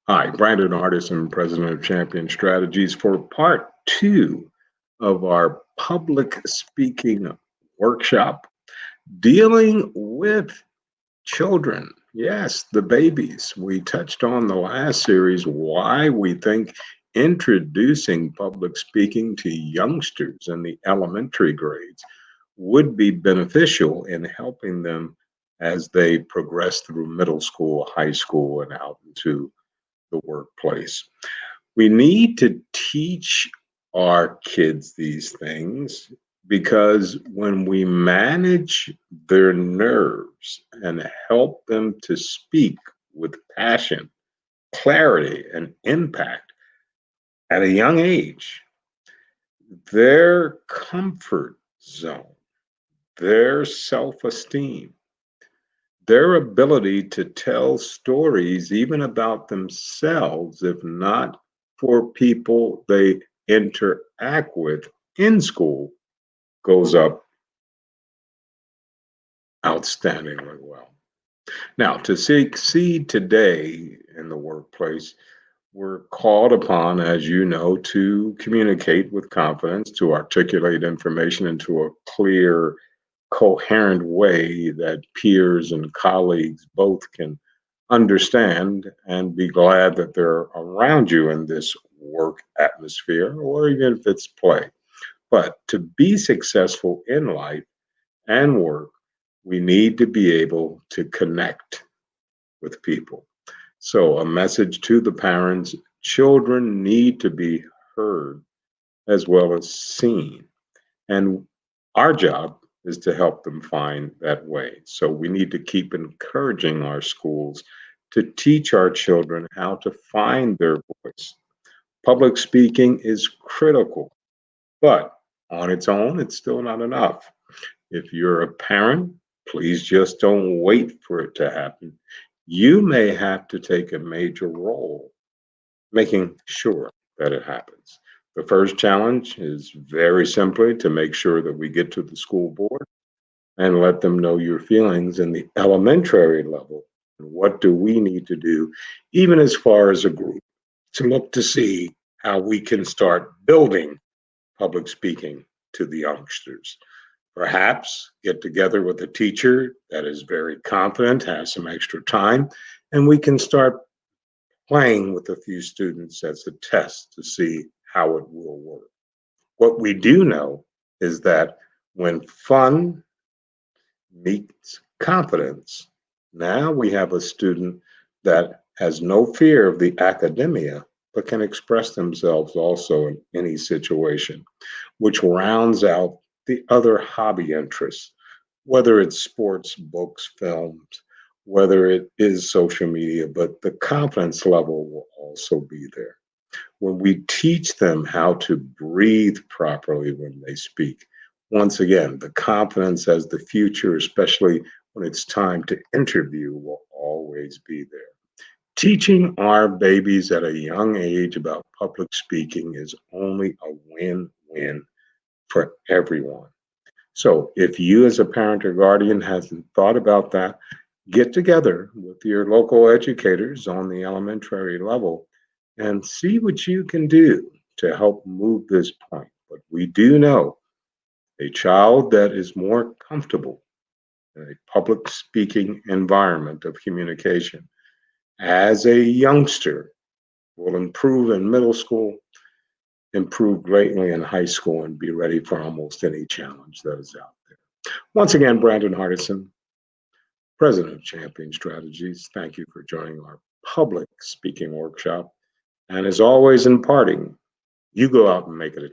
Hi, Brandon Hardison, President of Champion Strategies, for part two of our public speaking workshop dealing with children. Yes, the babies. We touched on the last series why we think introducing public speaking to youngsters in the elementary grades would be beneficial in helping them as they progress through middle school, high school, and out into the workplace. We need to teach our kids these things because when we manage their nerves and help them to speak with passion, clarity, and impact at a young age, their comfort zone, their self esteem, their ability to tell stories, even about themselves, if not for people they interact with in school, goes up outstandingly well. Now, to succeed today in the workplace, we're called upon, as you know, to communicate with confidence, to articulate information into a clear, coherent way that peers and colleagues both can understand and be glad that they're around you in this work atmosphere, or even if it's play. But to be successful in life and work, we need to be able to connect with people. So, a message to the parents: children need to be heard as well as seen. And our job is to help them find that way. So we need to keep encouraging our schools to teach our children how to find their voice. Public speaking is critical, but on its own, it's still not enough. If you're a parent, please just don't wait for it to happen. You may have to take a major role making sure that it happens. The first challenge is very simply to make sure that we get to the school board and let them know your feelings in the elementary level. And what do we need to do, even as far as a group, to look to see how we can start building public speaking to the youngsters? Perhaps get together with a teacher that is very confident, has some extra time, and we can start playing with a few students as a test to see how it will work. What we do know is that when fun meets confidence, now we have a student that has no fear of the academia, but can express themselves also in any situation, which rounds out the other hobby interests, whether it's sports, books, films, whether it is social media, but the confidence level will also be there. When we teach them how to breathe properly when they speak, once again, the confidence as the future, especially when it's time to interview, will always be there. Teaching our babies at a young age about public speaking is only a win win for everyone. So if you as a parent or guardian hasn't thought about that, get together with your local educators on the elementary level and see what you can do to help move this point. But we do know a child that is more comfortable in a public speaking environment of communication as a youngster will improve in middle school, improve greatly in high school, and be ready for almost any challenge that is out there. Once again, Brandon Hardison, President of Champion Strategies, thank you for joining our public speaking workshop. And as always, in parting, you go out and make it a